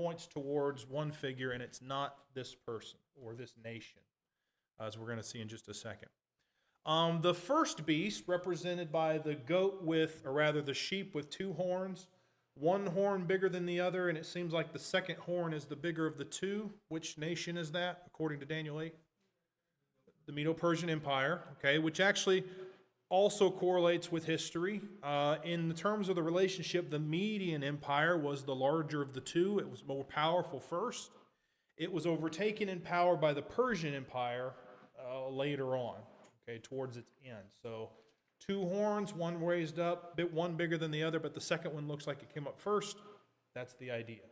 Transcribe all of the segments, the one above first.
points towards one figure, and it's not this person or this nation, as we're going to see in just a second. The first beast, represented by the goat with, or rather the sheep with two horns, one horn bigger than the other, and it seems like the second horn is the bigger of the two. Which nation is that, according to Daniel 8? The Medo-Persian Empire, okay, which actually also correlates with history. In the terms of the relationship, the Median Empire was the larger of the two. It was more powerful first. It was overtaken in power by the Persian Empire later on, okay, towards its end. So two horns, one raised up, one bigger than the other, but the second one looks like it came up first. That's the idea,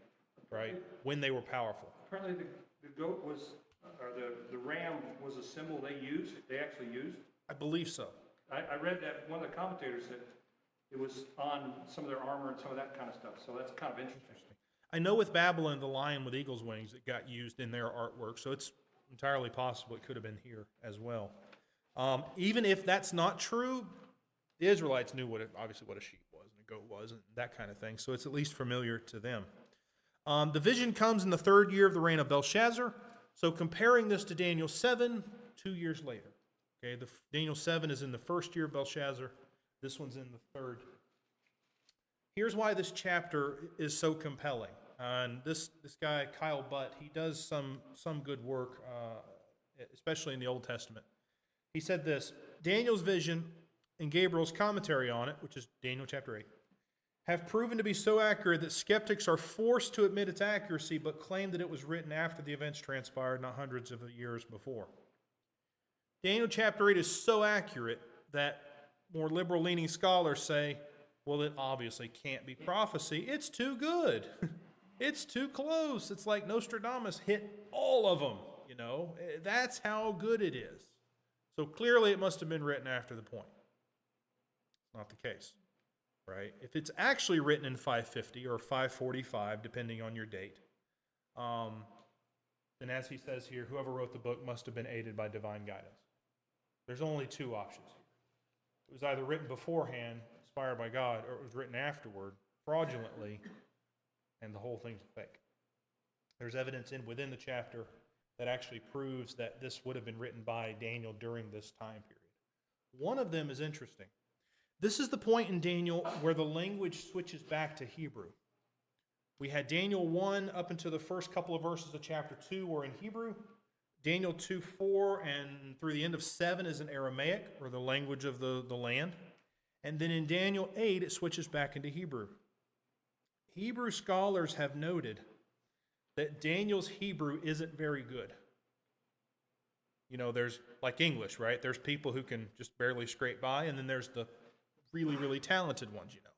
right? When they were powerful. Apparently the goat was, or the ram was a symbol they actually used. I believe so. I read that one of the commentators said it was on some of their armor and some of that kind of stuff, so that's kind of interesting. I know with Babylon, the lion with eagle's wings, it got used in their artwork, so it's entirely possible it could have been here as well. Even if that's not true, the Israelites knew obviously what a sheep was and a goat was and that kind of thing, so it's at least familiar to them. The vision comes in the 3rd year of the reign of Belshazzar, so comparing this to Daniel 7, 2 years later. Okay, Daniel 7 is in the 1st year of Belshazzar. This one's in the 3rd. Here's why this chapter is so compelling. And this guy, Kyle Butt, he does some good work, especially in the Old Testament. He said this: Daniel's vision and Gabriel's commentary on it, which is Daniel chapter 8, have proven to be so accurate that skeptics are forced to admit its accuracy, but claim that it was written after the events transpired, not hundreds of years before. Daniel chapter 8 is so accurate that more liberal-leaning scholars say, well, it obviously can't be prophecy. It's too good. It's too close. It's like Nostradamus hit all of them, you know. That's how good it is. So clearly it must have been written after the point. It's not the case, right? If it's actually written in 550 or 545, depending on your date, then as he says here, whoever wrote the book must have been aided by divine guidance. There's only two options here. It was either written beforehand, inspired by God, or it was written afterward, fraudulently, and the whole thing's fake. There's evidence within the chapter that actually proves that this would have been written by Daniel during this time period. One of them is interesting. This is the point in Daniel where the language switches back to Hebrew. We had Daniel 1 up until the first couple of verses of chapter 2 were in Hebrew. Daniel 2:4 and through the end of 7 is in Aramaic, or the language of the land. And then in Daniel 8, it switches back into Hebrew. Hebrew scholars have noted that Daniel's Hebrew isn't very good. You know, there's like English, right? There's people who can just barely scrape by, and then there's the really, really talented ones, you know.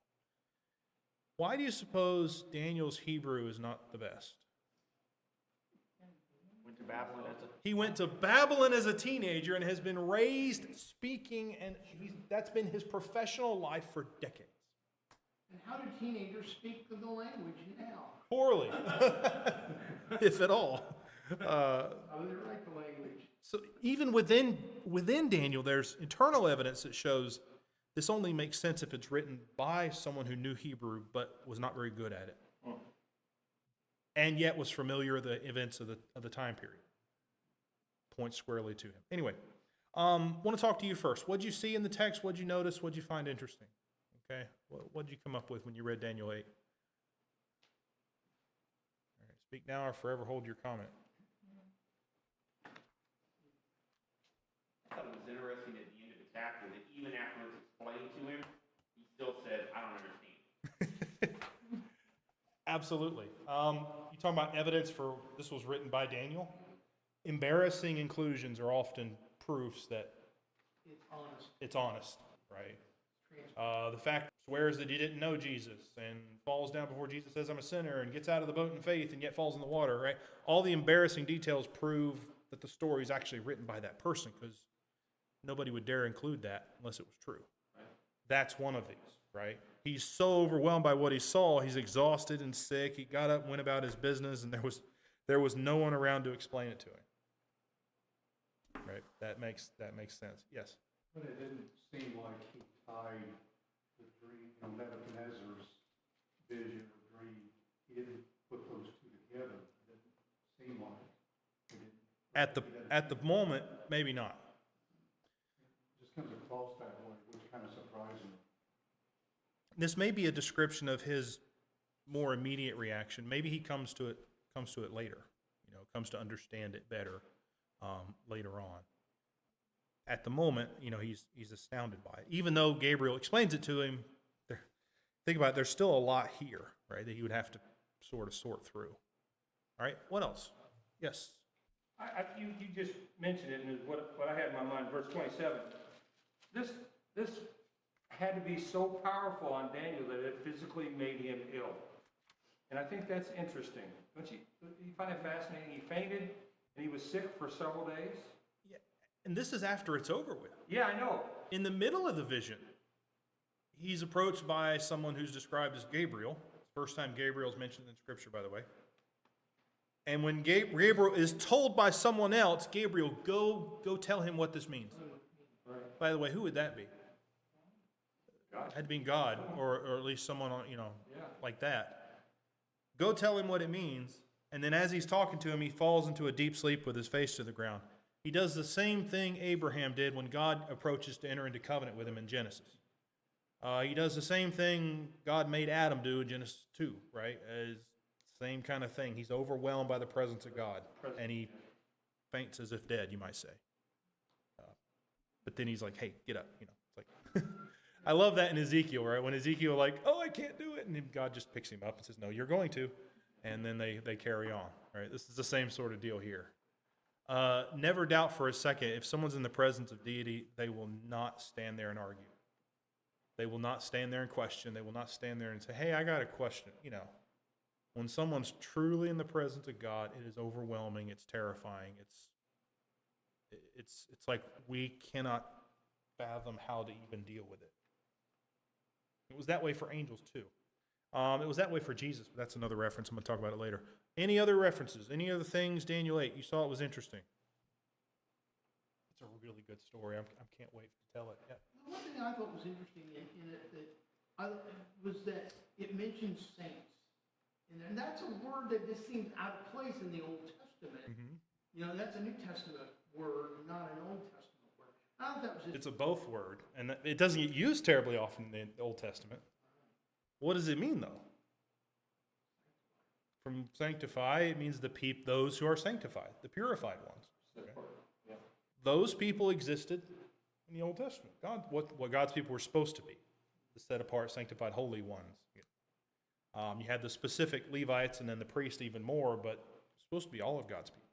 Why do you suppose Daniel's Hebrew is not the best? He went to Babylon as a teenager and has been raised speaking, and that's been his professional life for decades. And how do teenagers speak the language now? Poorly, if at all. How do they write the language? So even within Daniel, there's internal evidence that shows this only makes sense if it's written by someone who knew Hebrew but was not very good at it, and yet was familiar with the events of the time period. Points squarely to him. Anyway, want to talk to you first. What did you see in the text? What did you notice? What did you find interesting? Okay, what did you come up with when you read Daniel 8? All right, speak now or forever hold your comment. I thought it was interesting at the end of the chapter that even after it's explained to him, he still said, I don't understand. Absolutely. You talking about evidence for this was written by Daniel? Embarrassing inclusions are often proofs that it's honest, right? The fact swears that he didn't know Jesus and falls down before Jesus, says I'm a sinner, and gets out of the boat in faith and yet falls in the water, right? All the embarrassing details prove that the story is actually written by that person, because nobody would dare include that unless it was true. Right. That's one of these, right? He's so overwhelmed by what he saw, he's exhausted and sick. He got up, went about his business, and there was no one around to explain it to him. Right? That makes sense. Yes. But it didn't seem like he tied the dream, Nebuchadnezzar's vision or dream. He didn't put those two At the moment, maybe not. Just comes across that way, which kind of surprising. This may be a description of his more immediate reaction. Maybe he comes to it later, comes to understand it better later on. At the moment, he's astounded by it. Even though Gabriel explains it to him, think about it, there's still a lot here, right, that he would have to sort of sort through. All right, what else? Yes. You just mentioned it, and what I had in my mind, verse 27. This had to be so powerful on Daniel that it physically made him ill. And I think that's interesting. Don't you find it fascinating? He fainted, and he was sick for several days. Yeah, and this is after it's over with. Yeah, I know. In the middle of the vision, he's approached by someone who's described as Gabriel. First time Gabriel's mentioned in Scripture, by the way. And when Gabriel is told by someone else, Gabriel, go tell him what this means. Right. By the way, who would that be? God. Had to be God, or at least someone, Yeah. like that. Go tell him what it means. And then as he's talking to him, he falls into a deep sleep with his face to the ground. He does the same thing Abraham did when God approaches to enter into covenant with him in Genesis. He does the same thing God made Adam do in Genesis 2, right? Same kind of thing. He's overwhelmed by the presence of God, and he faints as if dead, you might say. But then he's like, hey, get up. It's like, I love that in Ezekiel, right? When Ezekiel I can't do it, and then God just picks him up and says, no, you're going to. And then they carry on, right? This is the same sort of deal here. Never doubt for a second, if someone's in the presence of deity, they will not stand there and argue. They will not stand there and question. They will not stand there and say, hey, I got a question. When someone's truly in the presence of God, it is overwhelming. It's terrifying. It's like we cannot fathom how to even deal with it. It was that way for angels too. It was that way for Jesus, but that's another reference. I'm going to talk about it later. Any other references? Any other things? Daniel 8, you saw it was interesting. It's a really good story. I can't wait to tell it. Yeah. One thing I thought was interesting in it was that it mentions saints. And that's a word that just seems out of place in the Old Testament. Mm-hmm. That's a New Testament word, not an Old Testament word. I thought that was just... It's a both word, and it doesn't get used terribly often in the Old Testament. What does it mean, though? From sanctify, it means those who are sanctified, the purified ones. Okay? Yeah. Those people existed in the Old Testament. What God's people were supposed to be, the set apart, sanctified, holy ones. You had the specific Levites and then the priest even more, but it's supposed to be all of God's people.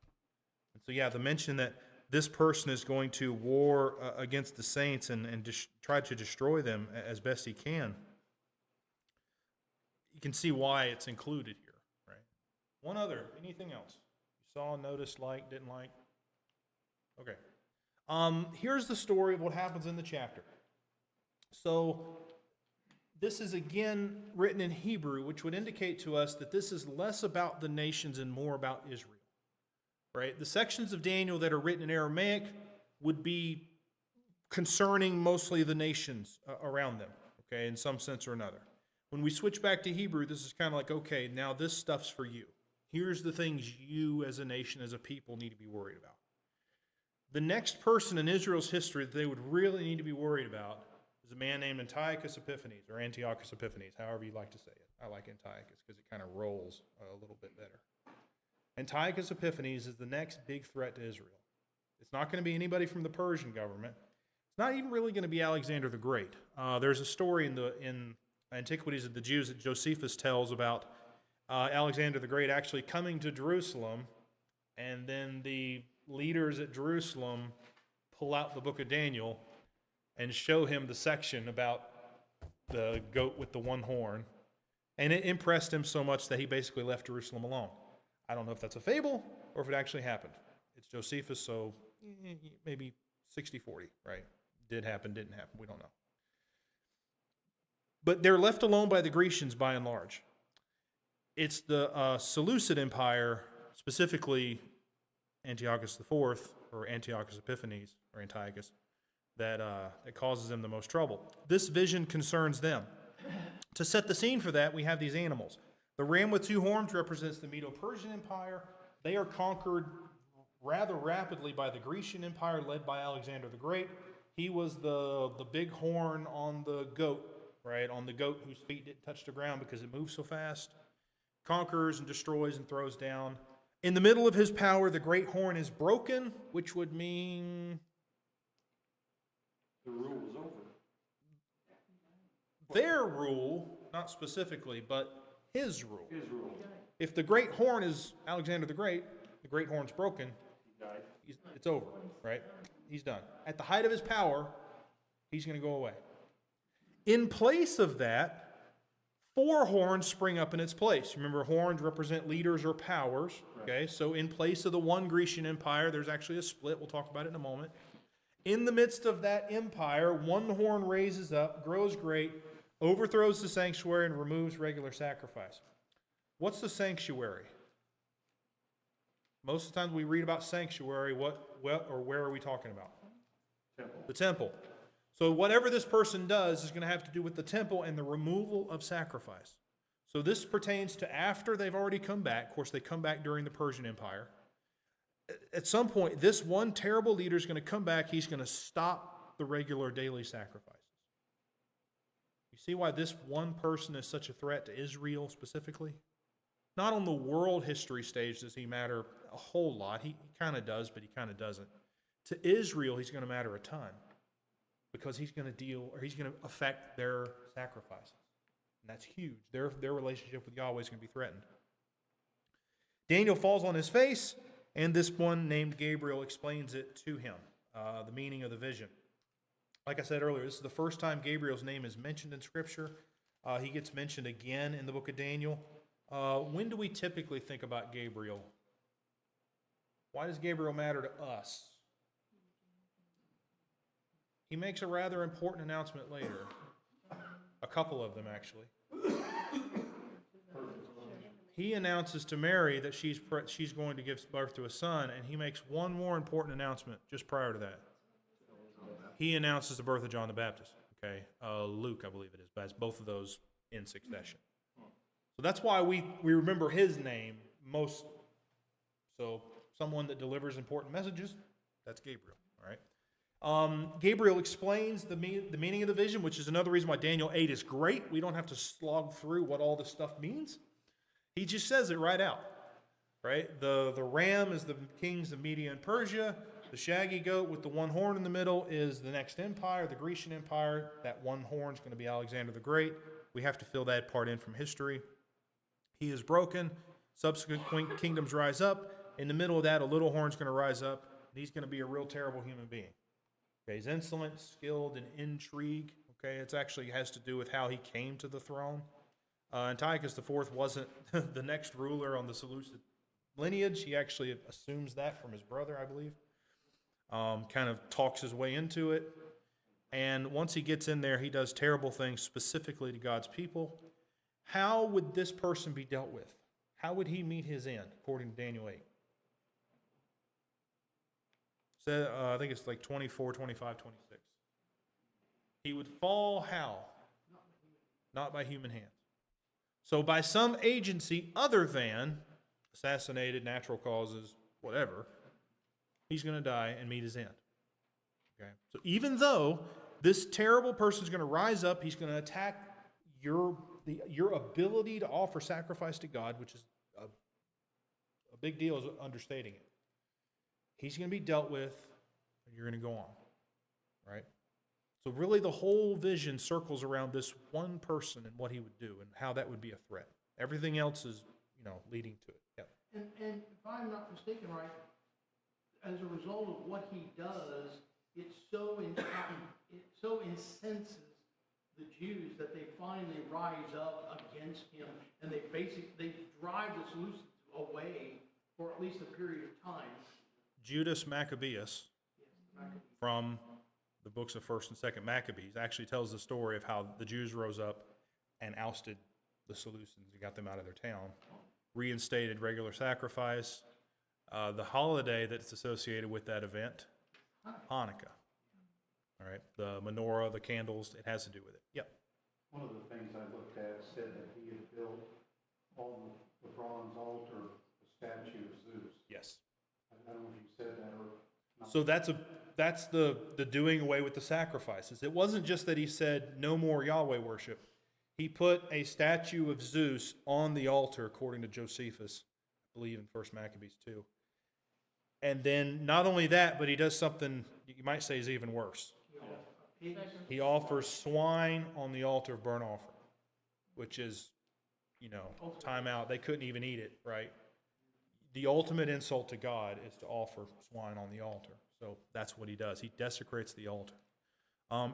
And so, the mention that this person is going to war against the saints and try to destroy them as best he can, you can see why it's included here, right? Anything else? You saw, noticed, liked, didn't like? Okay. Here's the story of what happens in the chapter. So, this is again written in Hebrew, which would indicate to us that this is less about the nations and more about Israel, right? The sections of Daniel that are written in Aramaic would be concerning mostly the nations around them, okay, in some sense or another. When we switch back to Hebrew, this is kind of like, okay, now this stuff's for you. Here's the things you as a nation, as a people, need to be worried about. The next person in Israel's history that they would really need to be worried about is a man named Antiochus Epiphanes, or Antiochus Epiphanes, however you like to say it. I like Antiochus because it kind of rolls a little bit better. Antiochus Epiphanes is the next big threat to Israel. It's not going to be anybody from the Persian government. It's not even really going to be Alexander the Great. There's a story in Antiquities of the Jews that Josephus tells about Alexander the Great actually coming to Jerusalem, and then the leaders at Jerusalem pull out the book of Daniel and show him the section about the goat with the one horn. And it impressed him so much that he basically left Jerusalem alone. I don't know if that's a fable or if it actually happened. It's Josephus, so maybe 60-40, right? Did happen, didn't happen, we don't know. But they're left alone by the Grecians by and large. It's the Seleucid Empire, specifically Antiochus IV, or Antiochus Epiphanes, or Antiochus, that causes them the most trouble. This vision concerns them. To set the scene for that, we have these animals. The ram with two horns represents the Medo-Persian Empire. They are conquered rather rapidly by the Grecian Empire led by Alexander the Great. He was the big horn on the goat, right? On the goat whose feet didn't touch the ground because it moves so fast. Conquers and destroys and throws down. In the middle of his power, the great horn is broken, which would mean The rule was over. their rule, not specifically, but his rule. His rule. If the great horn is Alexander the Great horn's broken, He died. it's over, right? He's done. At the height of his power, he's going to go away. In place of that, 4 horns spring up in its place. Remember, horns represent leaders or powers, okay? So in place of the one Grecian Empire, there's actually a split. We'll talk about it in a moment. In the midst of that empire, one horn raises up, grows great, overthrows the sanctuary, and removes regular sacrifice. What's the sanctuary? Most of the times we read about sanctuary, what or where are we talking about? Temple. The temple. So whatever this person does is going to have to do with the temple and the removal of sacrifice. So this pertains to after they've already come back. Of course, they come back during the Persian Empire. At some point, this one terrible leader is going to come back. He's going to stop the regular daily sacrifices. You see why this one person is such a threat to Israel specifically? Not on the world history stage does he matter a whole lot. He kind of does, but he kind of doesn't. To Israel, he's going to matter a ton because he's going to affect their sacrifices. And that's huge. Their relationship with Yahweh is going to be threatened. Daniel falls on his face, and this one named Gabriel explains it to him, the meaning of the vision. Like I said earlier, this is the first time Gabriel's name is mentioned in Scripture. He gets mentioned again in the book of Daniel. When do we typically think about Gabriel? Why does Gabriel matter to us? He makes a rather important announcement later. A couple of them, actually. He announces to Mary that she's going to give birth to a son, and he makes one more important announcement just prior to that. He announces the birth of John the Baptist. Okay, Luke, I believe it is, but it's both of those in succession. So that's why we remember his name most. So someone that delivers important messages, that's Gabriel. All right. Gabriel explains the meaning of the vision, which is another reason why Daniel 8 is great. We don't have to slog through what all this stuff means. He just says it right out. Right? The ram is the kings of Media and Persia. The shaggy goat with the one horn in the middle is the next empire, the Grecian Empire. That one horn is going to be Alexander the Great. We have to fill that part in from history. He is broken. Subsequent kingdoms rise up. In the middle of that, a little horn's going to rise up, and he's going to be a real terrible human being. Okay, he's insolent, skilled in intrigue. Okay, it actually has to do with how he came to the throne. Antiochus IV wasn't the next ruler on the Seleucid lineage. He actually assumes that from his brother, I believe. Kind of talks his way into it. And once he gets in there, he does terrible things specifically to God's people. How would this person be dealt with? How would he meet his end, according to Daniel 8? So, I think it's like 24, 25, 26. He would fall how? Not by human hands. So by some agency other than assassinated, natural causes, whatever, he's going to die and meet his end. Okay. So even though this terrible person is going to rise up, he's going to attack your ability to offer sacrifice to God, which is a big deal, is understating it. He's going to be dealt with, and you're going to go on, right? So really the whole vision circles around this one person and what he would do and how that would be a threat. Everything else is, leading to it. Yep. And if I'm not mistaken, right, as a result of what he does, it so incenses the Jews that they finally rise up against him, and they drive the Seleucids away for at least a period of time. Judas Maccabeus from the books of 1st and 2nd Maccabees actually tells the story of how the Jews rose up and ousted the Seleucids and got them out of their town, reinstated regular sacrifice. The holiday that's associated with that event, Hanukkah. All right, the menorah, the candles, it has to do with it. Yep. One of the things I looked at said that he had built on the bronze altar, the statue of Zeus. Yes. I don't know if you've So that's the doing away with the sacrifices. It wasn't just that he said no more Yahweh worship. He put a statue of Zeus on the altar, according to Josephus, I believe in 1 Maccabees 2. And then not only that, but he does something you might say is even worse. He offers swine on the altar of burnt offering, which is, time out. They couldn't even eat it, right? The ultimate insult to God is to offer swine on the altar. So that's what he does. He desecrates the altar.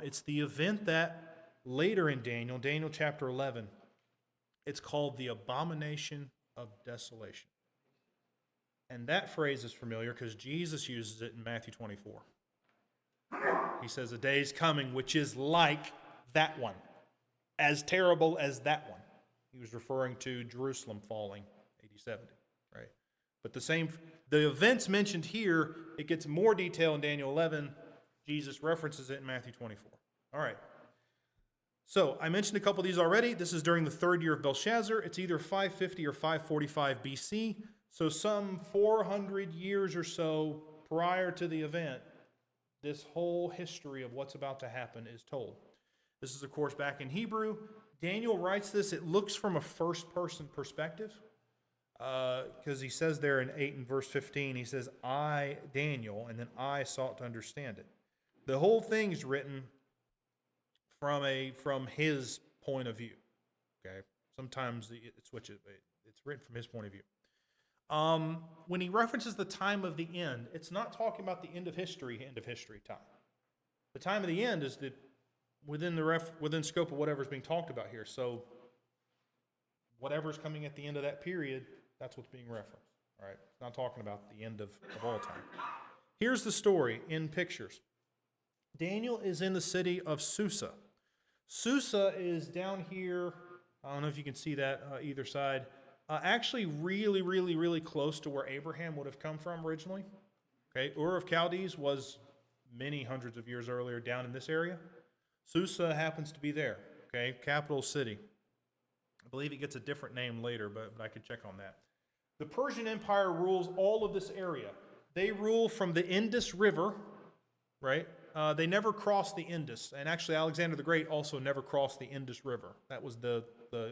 It's the event that later in Daniel chapter 11, it's called the abomination of desolation. And that phrase is familiar because Jesus uses it in Matthew 24. He says, a day is coming which is like that one, as terrible as that one. He was referring to Jerusalem falling, AD 70, right? But the events mentioned here, it gets more detail in Daniel 11. Jesus references it in Matthew 24. All right. So I mentioned a couple of these already. This is during the third year of Belshazzar. It's either 550 or 545 BC. So some 400 years or so prior to the event, this whole history of what's about to happen is told. This is, of course, back in Hebrew. Daniel writes this. It looks from a first-person perspective because he says there in 8 and verse 15, he says, I, Daniel, and then I sought to understand it. The whole thing's written from his point of view. Okay, sometimes it switches. It's written from his point of view. When he references the time of the end, it's not talking about the end of history time. The time of the end is within scope of whatever's being talked about here. So whatever's coming at the end of that period, that's what's being referenced. All right, it's not talking about the end of all time. Here's the story in pictures. Daniel is in the city of Susa. Susa is down here. I don't know if you can see that either side. Actually really, really, really close to where Abraham would have come from originally. Okay, Ur of Chaldees was many hundreds of years earlier down in this area. Susa happens to be there, okay, capital city. I believe it gets a different name later, but I could check on that. The Persian Empire rules all of this area. They rule from the Indus River, right? They never crossed the Indus, and actually Alexander the Great also never crossed the Indus River. That was the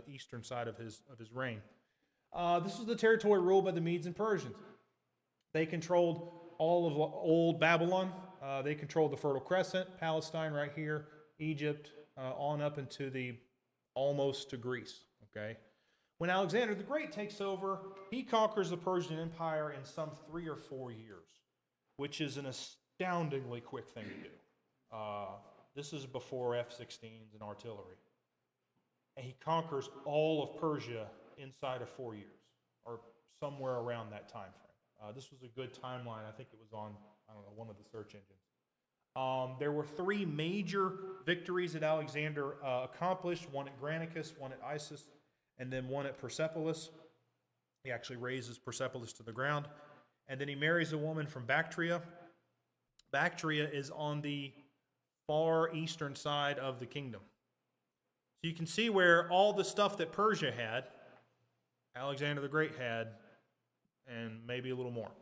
eastern side of his reign. This was the territory ruled by the Medes and Persians. They controlled all of old Babylon. They controlled the Fertile Crescent, Palestine right here, Egypt, on up into almost to Greece. Okay. When Alexander the Great takes over, he conquers the Persian Empire in some 3 or 4 years, which is an astoundingly quick thing to do. This is before F-16s and artillery. And he conquers all of Persia inside of 4 years, or somewhere around that time frame. This was a good timeline. I think it was on, one of the search engines. There were 3 major victories that Alexander accomplished, one at Granicus, one at Issus, and then one at Persepolis. He actually razes Persepolis to the ground. And then he marries a woman from Bactria. Bactria is on the far eastern side of the kingdom. So you can see where all the stuff that Persia had, Alexander the Great had, and maybe a little more.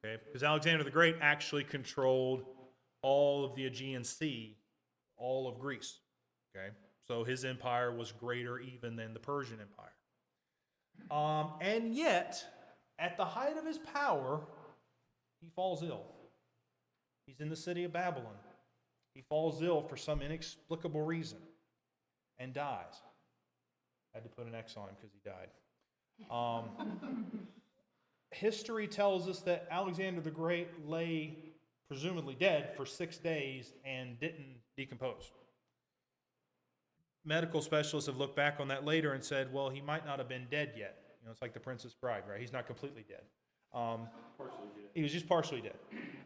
Okay? Because Alexander the Great actually controlled all of the Aegean Sea, all of Greece. Okay? So his empire was greater even than the Persian Empire. And yet, at the height of his power, he falls ill. He's in the city of Babylon. He falls ill for some inexplicable reason and dies. I had to put an X on him because he died. History tells us that Alexander the Great lay presumably dead for 6 days and didn't decompose. Medical specialists have looked back on that later and said, well, he might not have been dead yet. It's like the Princess Bride, right? He's not completely dead. Partially did. He was just partially dead.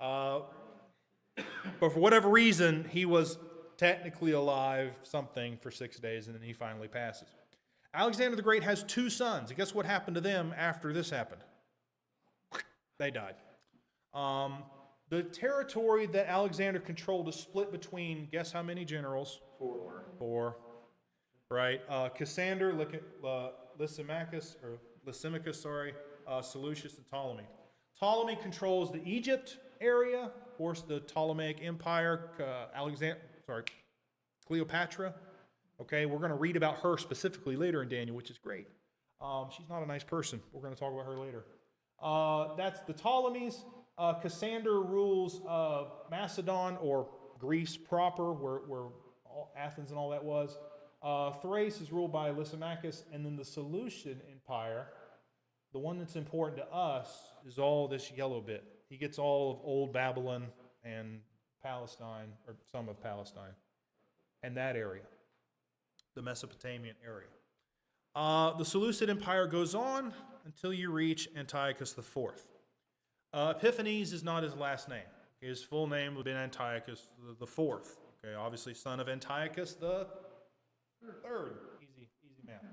But for whatever reason, he was technically alive, something, for 6 days, and then he finally passes. Alexander the Great has 2 sons. And guess what happened to them after this happened? They died. The territory that Alexander controlled is split between, guess how many generals? 4. Right? Cassander, Lysimachus, Seleucus, Seleucus, and Ptolemy. Ptolemy controls the Egypt, area, of course, the Ptolemaic Empire, Cleopatra. Okay, we're going to read about her specifically later in Daniel, which is great. She's not a nice person. We're going to talk about her later. That's the Ptolemies. Cassander rules Macedon, or Greece proper, where Athens and all that was. Thrace is ruled by Lysimachus, and then the Seleucid Empire, the one that's important to us, is all this yellow bit. He gets all of Old Babylon and Palestine, or some of Palestine, and that area, the Mesopotamian area. The Seleucid Empire goes on until you reach Antiochus IV. Epiphanes is not his last name. His full name would have been Antiochus the Fourth. Okay, obviously son of Antiochus the Third. Easy math.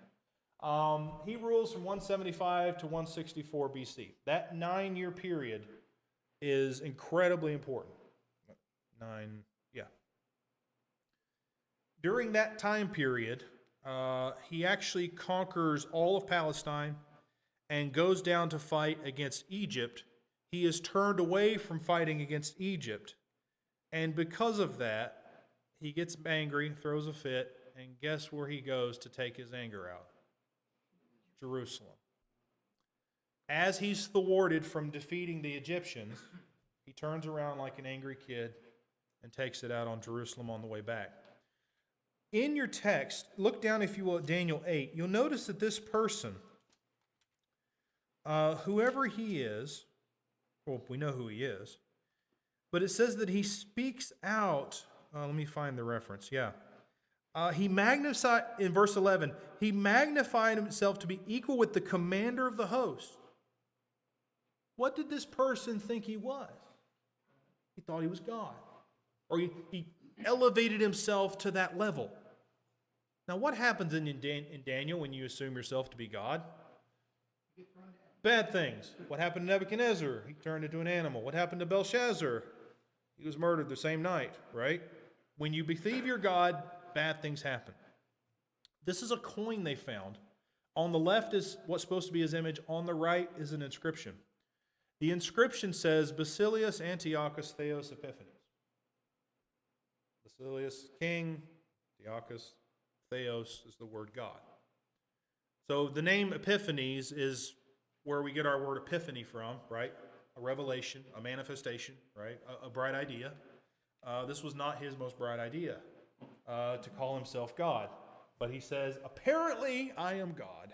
He rules from 175 to 164 BC. That 9-year period is incredibly important. During that time period, he actually conquers all of Palestine and goes down to fight against Egypt. He is turned away from fighting against Egypt, and because of that, he gets angry, throws a fit, and guess where he goes to take his anger out? Jerusalem. As he's thwarted from defeating the Egyptians, he turns around like an angry kid and takes it out on Jerusalem on the way back. In your text, look down, if you will, at Daniel 8. You'll notice that this person, whoever he is, well, we know who he is, but it says that he speaks out. Let me find the reference. He magnified, in verse 11, he magnified himself to be equal with the commander of the host. What did this person think he was? He thought he was God. Or he elevated himself to that level. Now, what happens in Daniel when you assume yourself to be God? Bad things. What happened to Nebuchadnezzar? He turned into an animal. What happened to Belshazzar? He was murdered the same night, right? When you believe you're God, bad things happen. This is a coin they found. On the left is what's supposed to be his image. On the right is an inscription. The inscription says, Basilius Antiochus Theos Epiphanes. Basilius, king. Antiochus, Theos is the word God. So the name Epiphanes is where we get our word epiphany from, right? A revelation, a manifestation, right? A bright idea. This was not his most bright idea, to call himself God. But he says, apparently I am God.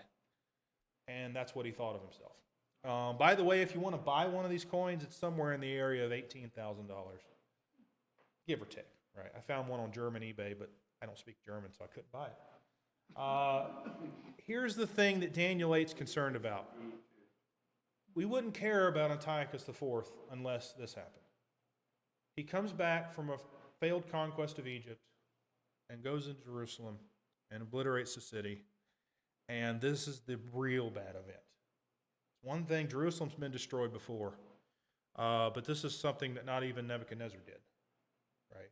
And that's what he thought of himself. By the way, if you want to buy one of these coins, it's somewhere in the area of $18,000. Give or take, right? I found one on German eBay, but I don't speak German, so I couldn't buy it. Here's the thing that Daniel 8's concerned about. We wouldn't care about Antiochus IV unless this happened. He comes back from a failed conquest of Egypt and goes into Jerusalem and obliterates the city. And this is the real bad event. It's one thing, Jerusalem's been destroyed before, but this is something that not even Nebuchadnezzar did, right?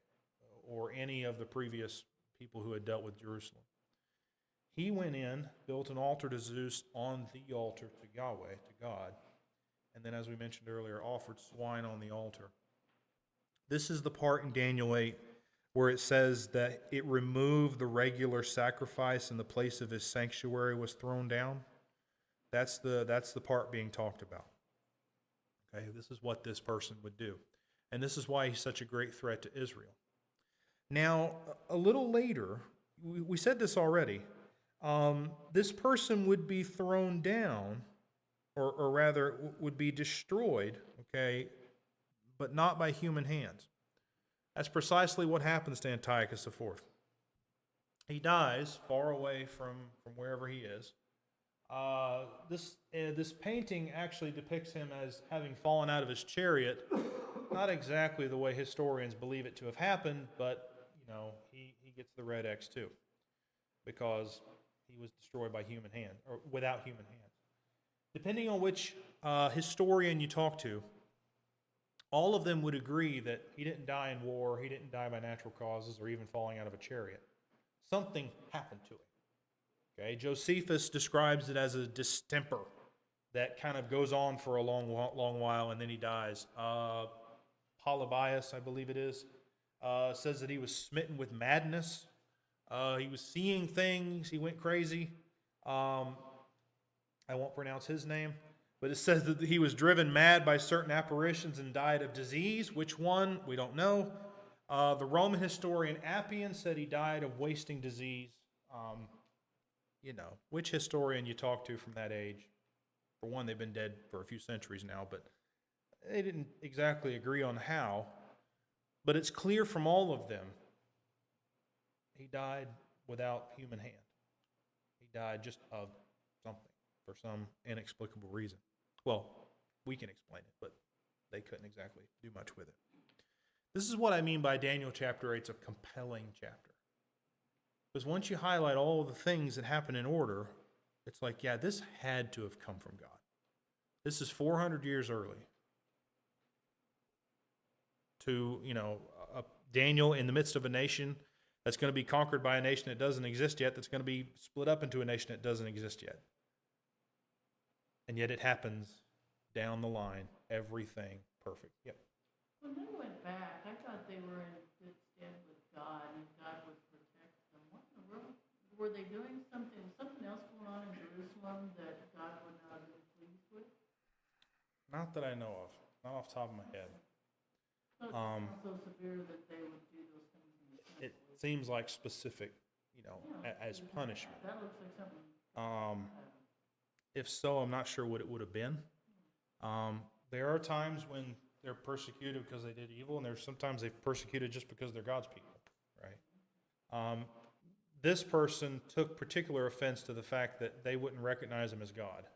Or any of the previous people who had dealt with Jerusalem. He went in, built an altar to Zeus on the altar to Yahweh, to God, and then, as we mentioned earlier, offered swine on the altar. This is the part in Daniel 8 where it says that it removed the regular sacrifice and the place of his sanctuary was thrown down. That's the part being talked about. Okay, this is what this person would do. And this is why he's such a great threat to Israel. Now, a little later, we said this already, this person would be thrown down, or rather would be destroyed, okay, but not by human hands. That's precisely what happens to Antiochus IV. He dies far away from wherever he is. This painting actually depicts him as having fallen out of his chariot, not exactly the way historians believe it to have happened, but he gets the red X too, because he was destroyed by human hand, or without human hands. Depending on which historian you talk to, all of them would agree that he didn't die in war, he didn't die by natural causes, or even falling out of a chariot. Something happened to him. Okay, Josephus describes it as a distemper that kind of goes on for a long while, and then he dies. Polybius, I believe it is, says that he was smitten with madness. He was seeing things. He went crazy. I won't pronounce his name, but it says that he was driven mad by certain apparitions and died of disease. Which one? We don't know. The Roman historian Appian said he died of wasting disease. Which historian you talk to from that age? For one, they've been dead for a few centuries now, but they didn't exactly agree on how. But it's clear from all of them, he died without human hand. He died just of something for some inexplicable reason. Well, we can explain it, but they couldn't exactly do much with it. This is what I mean by Daniel chapter 8's a compelling chapter. Because once you highlight all of the things that happen in order, it's like, yeah, this had to have come from God. This is 400 years early to, Daniel in the midst of a nation that's going to be conquered by a nation that doesn't exist yet, that's going to be split up into a nation that doesn't exist yet. And yet it happens down the line, everything perfect. Yep. When they went back, I thought they were in good stead with God and God would protect them. What in the world? Were they doing something else going on in Jerusalem that God would not have been pleased with? Not that I know of. Not off the top of my head. So it's not so severe that they would do those things in the temple. It seems like specific, as punishment. That looks like something. If so, I'm not sure what it would have been. There are times when they're persecuted because they did evil, and there's sometimes they're persecuted just because they're God's people, right? This person took particular offense to the fact that they wouldn't recognize him as God.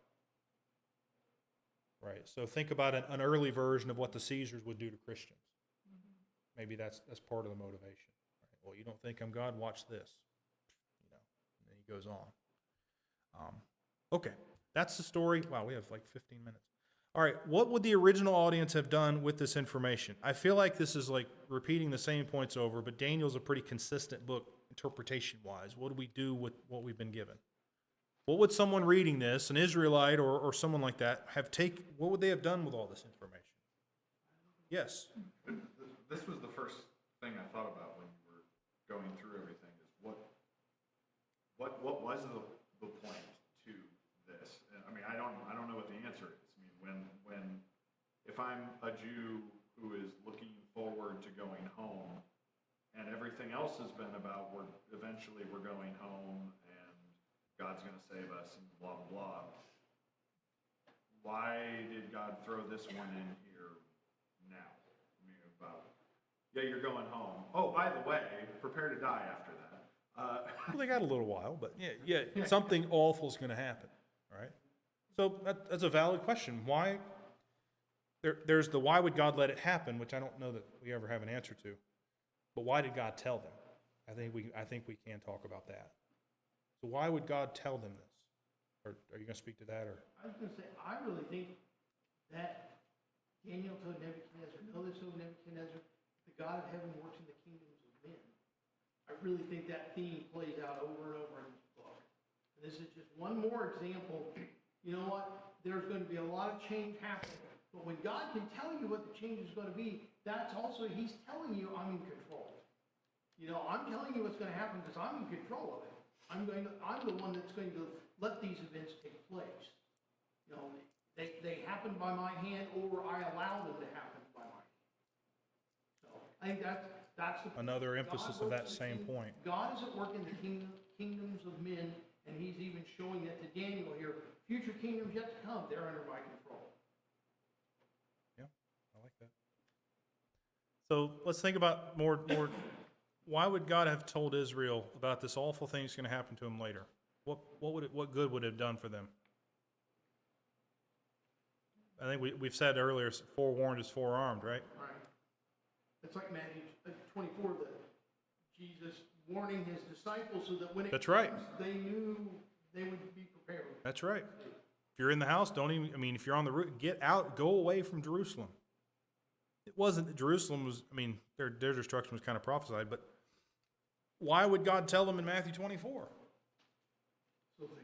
Right, so think about an early version of what the Caesars would do to Christians. Maybe that's part of the motivation. Right? Well, you don't think I'm God? Watch this. And then he goes on. Okay, that's the story. Wow, we have like 15 minutes. All right, what would the original audience have done with this information? I feel like this is like repeating the same points over, but Daniel's a pretty consistent book interpretation-wise. What do we do with what we've been given? What would someone reading this, an Israelite or someone like that, what would they have done with all this information? Yes. This was the first thing I thought about when you were going through everything, is what was the point to this? I mean, I don't know what the answer is. I mean, if I'm a Jew who is looking forward to going home, and everything else has been about eventually we're going home and God's going to save us and blah blah blah. Why did God throw this one in here now? I mean, you're going home. Oh, by the way, prepare to die after that. Well, they got a little while, but yeah, something awful is going to happen, right? So that's a valid question. Why? There's the why would God let it happen, which I don't know that we ever have an answer to. But why did God tell them? I think we can talk about that. So why would God tell them this? Or are you going to speak to that? Or I was gonna say, I really think that Daniel told Nebuchadnezzar, know this, O Nebuchadnezzar, the God of heaven works in the kingdoms of men. I really think that theme plays out over and over in this book. And this is just one more example. You know what? There's going to be a lot of change happening. But when God can tell you what the change is going to be, that's also, he's telling you, I'm in control. I'm telling you what's going to happen because I'm in control of it. I'm the one that's going to let these events take place. They happen by my hand, or I allow them to happen by my hand. So I think that's the another emphasis of that same point. God is at work in the kingdoms of men, and he's even showing that to Daniel here. Future kingdoms yet to come, they're under my control. Yeah, I like that. So let's think about more. Why would God have told Israel about this awful thing that's going to happen to him later? What good would it have done for them? I think we've said earlier, forewarned is forearmed, right? Right. It's like Matthew 24, that Jesus warning his disciples so that when it That's right. comes, they knew they would be prepared. That's right. If you're in the house, if you're on the route, get out, go away from Jerusalem. It wasn't that Jerusalem was, their destruction was kind of prophesied, but why would God tell them in Matthew 24?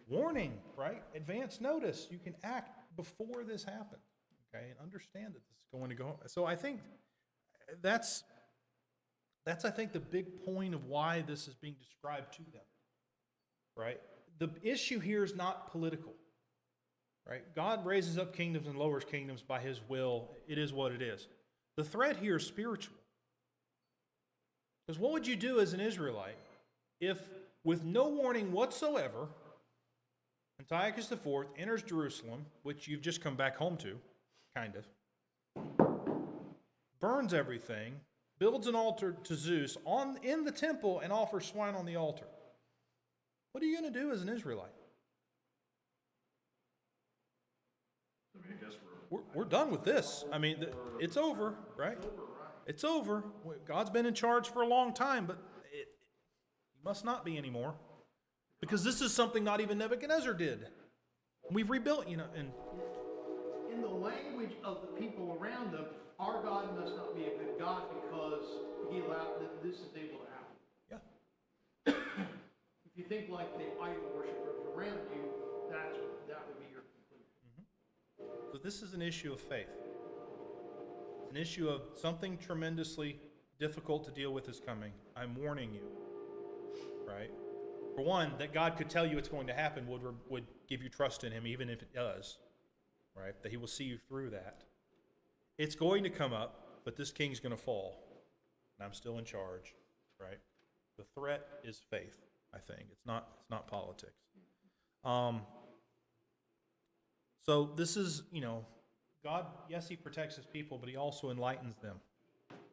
Warning, right? Advance notice. You can act before this happens, okay, and understand that this is going to go. So I think That's, I think, the big point of why this is being described to them, right? The issue here is not political, right? God raises up kingdoms and lowers kingdoms by his will. It is what it is. The threat here is spiritual. Because what would you do as an Israelite if, with no warning whatsoever, Antiochus IV enters Jerusalem, which you've just come back home to, kind of, burns everything, builds an altar to Zeus in the temple, and offers swine on the altar? What are you going to do as an Israelite? I mean, I guess We're done with this. I mean, it's over, right? It's over. God's been in charge for a long time, but he must not be anymore. Because this is something not even Nebuchadnezzar did. We've rebuilt, and In the language of the people around them, our God must not be a good God because he allowed that this is able to happen. yeah. If you think like the idol worshipers around you, that would be your conclusion. So this is an issue of faith. An issue of something tremendously difficult to deal with is coming. I'm warning you, right? For one, that God could tell you it's going to happen would give you trust in him, even if it does, right? That he will see you through that. It's going to come up, but this king's going to fall, and I'm still in charge, right? The threat is faith, I think. It's not politics. So this is, God, yes, he protects his people, but he also enlightens them.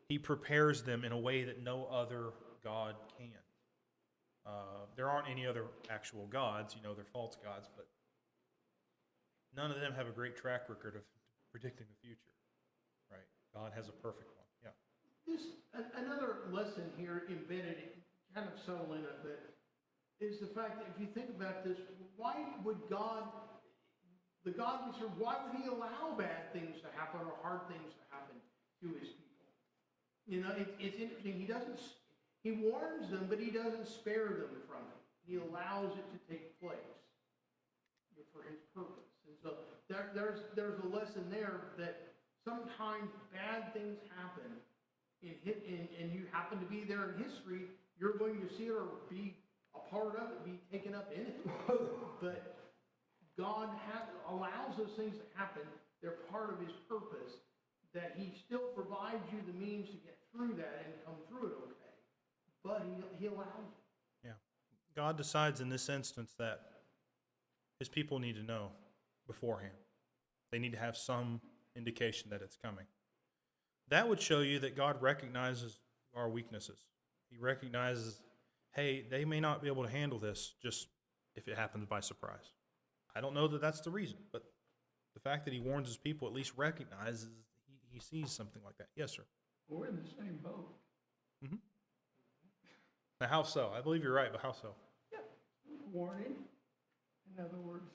He prepares them in a way that no other God can. There aren't any other actual gods, they're false gods, but none of them have a great track record of predicting the future, right? God has a perfect one, yeah. Another lesson here embedded, kind of subtle in it, but is the fact that if you think about this, why would God, the God we serve, why would he allow bad things to happen or hard things to happen to his people? It's interesting. He warns them, but he doesn't spare them from it. He allows it to take place for his purpose. And so there's a lesson there that sometimes bad things happen and you happen to be there in history, you're going to see it or be a part of it, be taken up in it. But God allows those things to happen. They're part of his purpose, that he still provides you the means to get through that and come through it okay. But he allows it. Yeah. God decides in this instance that his people need to know beforehand. They need to have some indication that it's coming. That would show you that God recognizes our weaknesses. He recognizes, hey, they may not be able to handle this just if it happens by surprise. I don't know that that's the reason, but the fact that he warns his people at least recognizes he sees something like that. Yes, sir. We're in the same boat. Mm-hmm. Now, how so? I believe you're right, but how so? Yeah. Warning. In other words,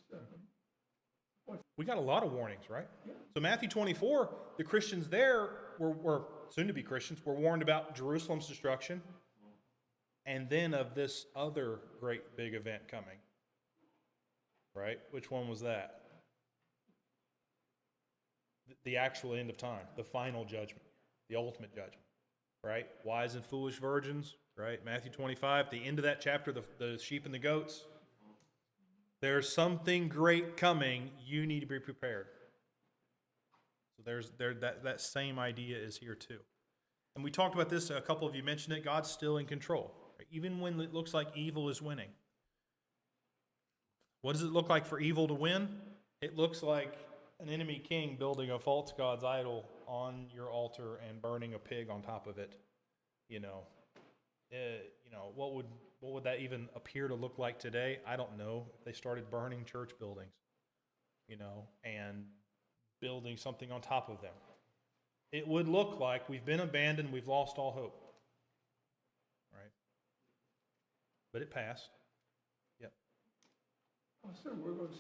We got a lot of warnings, right? Yeah. So Matthew 24, the Christians there were soon-to-be Christians, were warned about Jerusalem's destruction and then of this other great big event coming, right? Which one was that? The actual end of time, the final judgment, the ultimate judgment, right? Wise and foolish virgins, right? Matthew 25, the end of that chapter, the sheep and the goats. There's something great coming. You need to be prepared. So that same idea is here too. And we talked about this, a couple of you mentioned it, God's still in control. Right? Even when it looks like evil is winning. What does it look like for evil to win? It looks like an enemy king building a false god's idol on your altar and burning a pig on top of it. What would that even appear to look like today? I don't know. If they started burning church buildings, and building something on top of them, it would look like we've been abandoned, we've lost all hope. Right? But it passed. Yep. oh, sir, we're going to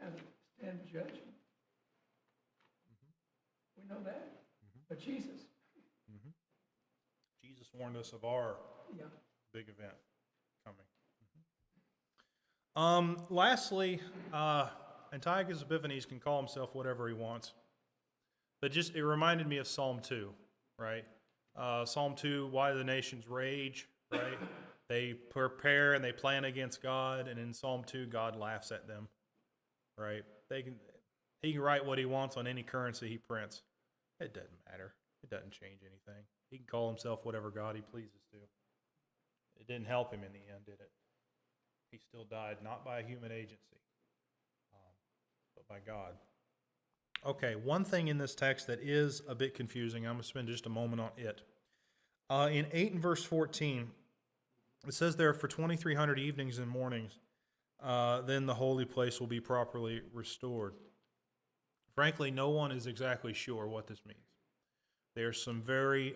have a stand judgment. We know that. But Jesus, Jesus warned us of our yeah. big event coming. Lastly, Antiochus Epiphanes can call himself whatever he wants. But it reminded me of Psalm 2. right? Psalm 2, why do the nations rage, right? They prepare and they plan against God, and in Psalm 2, God laughs at them, right? He can write what he wants on any currency he prints. It doesn't matter. It doesn't change anything. He can call himself whatever God he pleases to. It didn't help him in the end, did it? He still died, not by a human agency, but by God. Okay, one thing in this text that is a bit confusing, I'm going to spend just a moment on it. In 8 and verse 14, it says there, for 2,300 evenings and mornings, then the holy place will be properly restored. Frankly, no one is exactly sure what this means. There's some very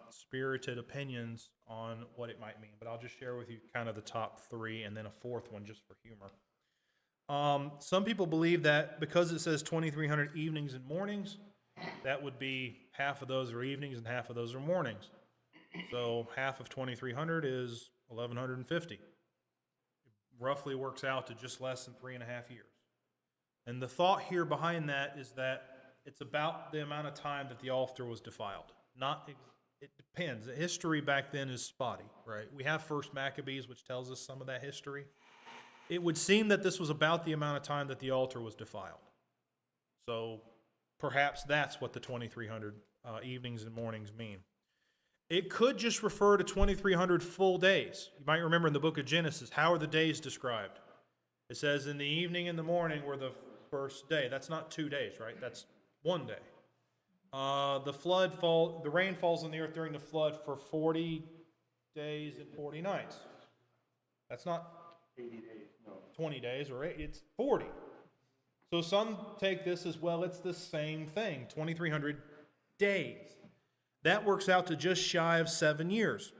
spirited opinions on what it might mean, but I'll just share with you kind of the top three and then a fourth one just for humor. Some people believe that because it says 2,300 evenings and mornings, that would be half of those are evenings and half of those are mornings. So half of 2,300 is 1,150. It roughly works out to just less than 3.5 years. And the thought here behind that is that it's about the amount of time that the altar was defiled. It depends. The history back then is spotty, right? We have First Maccabees, which tells us some of that history. It would seem that this was about the amount of time that the altar was defiled. So perhaps that's what the 2,300 evenings and mornings mean. It could just refer to 2,300 full days. You might remember in the book of Genesis, how are the days described? It says in the evening and the morning were the first day. That's not 2 days, right? That's 1 day. The rain falls on the earth during the flood for 40 days and 40 nights. That's not 80 days, no. 20 days or 8, it's 40. So some take this as, well, it's the same thing, 2,300 days. That works out to just shy of 7 years.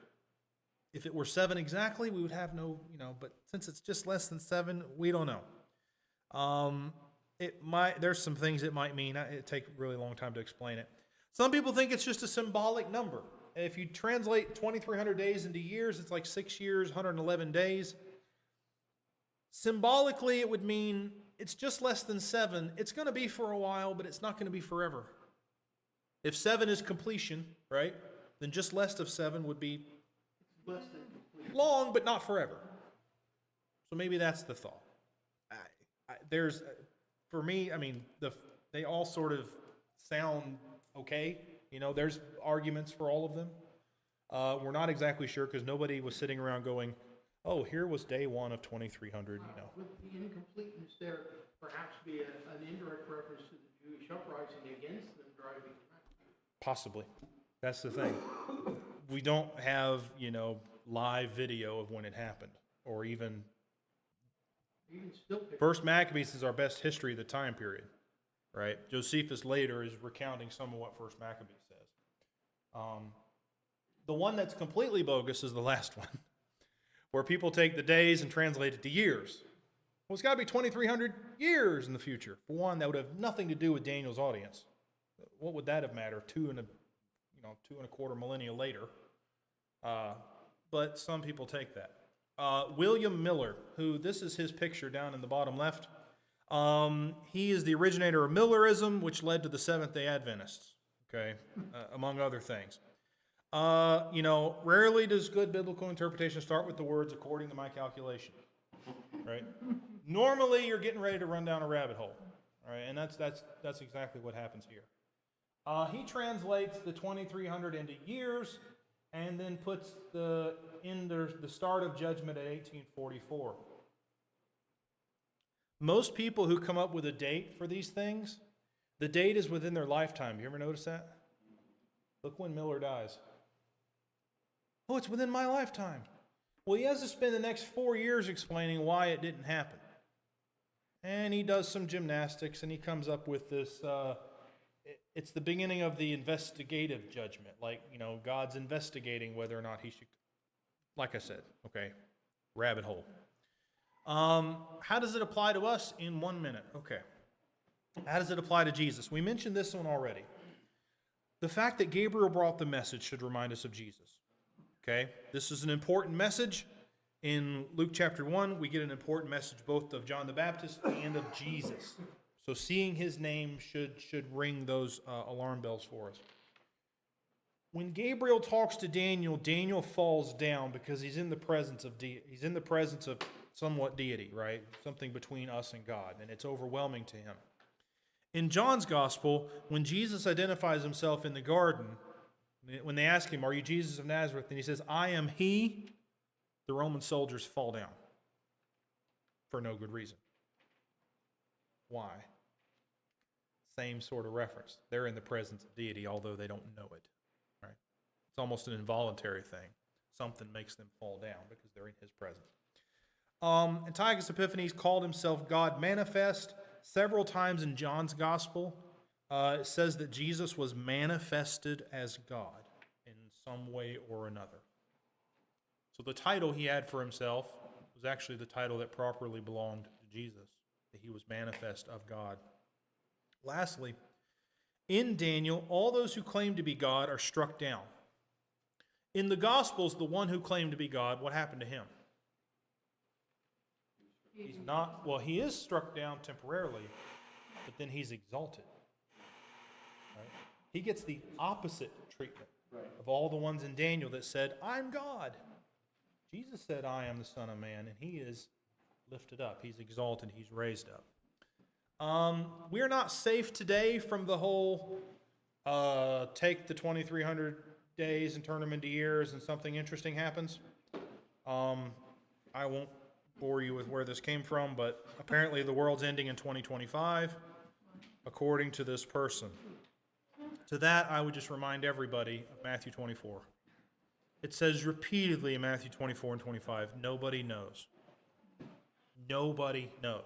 If it were 7 exactly, we would have no, but since it's just less than 7, we don't know. There's some things it might mean. It'd take a really long time to explain it. Some people think it's just a symbolic number. If you translate 2,300 days into years, it's like 6 years, 111 days. Symbolically, it would mean it's just less than 7. It's going to be for a while, but it's not going to be forever. If 7 is completion, right, then just less of 7 would be Less than complete. long, but not forever. So maybe that's the thought. For me, they all sort of sound okay. There's arguments for all of them. We're not exactly sure because nobody was sitting around going, oh, here was day 1 of 2,300, Would the incompleteness there perhaps be an indirect reference to the Jewish uprising against them driving them out? Possibly. That's the thing. We don't have, live video of when it happened, or even Even still picture. First Maccabees is our best history of the time period, right? Josephus later is recounting some of what First Maccabees says. The one that's completely bogus is the last one, where people take the days and translate it to years. Well, it's got to be 2,300 years in the future. For one, that would have nothing to do with Daniel's audience. What would that have mattered? 2.25 millennia later. But some people take that. William Miller, this is his picture down in the bottom left. He is the originator of Millerism, which led to the Seventh-day Adventists, okay, among other things. Rarely does good biblical interpretation start with the words, according to my calculation, right? Normally, you're getting ready to run down a rabbit hole, all right, and that's exactly what happens here. He translates the 2,300 into years and then puts the start of judgment at 1844. Most people who come up with a date for these things, the date is within their lifetime. You ever notice that? Look when Miller dies. Oh, it's within my lifetime. Well, he has to spend the next 4 years explaining why it didn't happen. And he does some gymnastics, and he comes up with this, it's the beginning of the investigative judgment. Like, God's investigating whether or not he should, like I said, okay, rabbit hole. How does it apply to us in 1 minute? Okay. How does it apply to Jesus? We mentioned this one already. The fact that Gabriel brought the message should remind us of Jesus. Okay? This is an important message. In Luke chapter 1, we get an important message both of John the Baptist and of Jesus. So seeing his name should ring those alarm bells for us. when Gabriel talks to Daniel, Daniel falls down because he's in the presence of he's in the presence of somewhat deity, right? Something between us and God, and it's overwhelming to him. In John's gospel, when Jesus identifies himself in the garden, when they ask him, "Are you Jesus of Nazareth?" and he says, "I am he," the Roman soldiers fall down for no good reason. Why? Same sort of reference. They're in the presence of deity, although they don't know it. Right? It's almost an involuntary thing. Something makes them fall down because they're in his presence. Antiochus Epiphanes called himself God manifest. Several times in John's gospel, it says that Jesus was manifested as God in some way or another. So the title he had for himself was actually the title that properly belonged to Jesus, that he was manifest of God. Lastly, in Daniel, all those who claim to be God are struck down. In the Gospels, the one who claimed to be God, what happened to him? He's not, well, he is struck down temporarily, but then he's exalted. Right? He gets the opposite treatment of all the ones in Daniel that said, "I'm God." Jesus said, "I am the Son of Man," and he is lifted up. He's exalted. He's raised up. We are not safe today from the whole take the 2,300 days and turn them into years and something interesting happens. I won't bore you with where this came from, but apparently the world's ending in 2025, according to this person. To that, I would just remind everybody of Matthew 24. It says repeatedly in Matthew 24 and 25, nobody knows. Nobody knows.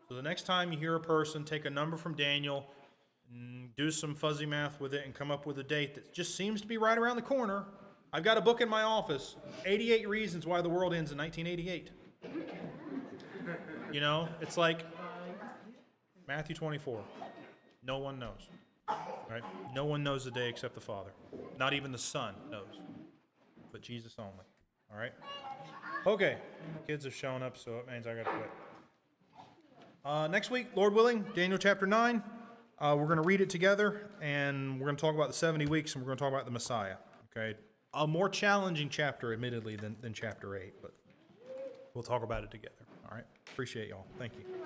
So the next time you hear a person take a number from Daniel and do some fuzzy math with it and come up with a date that just seems to be right around the corner, I've got a book in my office, 88 Reasons Why the World Ends in 1988. You know, it's like Matthew 24. No one knows. Right? No one knows the day except the Father. Not even the Son knows, but Jesus only. All right? Okay. Kids have shown up, so it means I got to quit. Next week, Lord willing, Daniel chapter 9. We're going to read it together, and we're going to talk about the 70 weeks, and we're going to talk about the Messiah. Okay? A more challenging chapter, admittedly, than chapter 8, but we'll talk about it together. All right? Appreciate y'all. Thank you.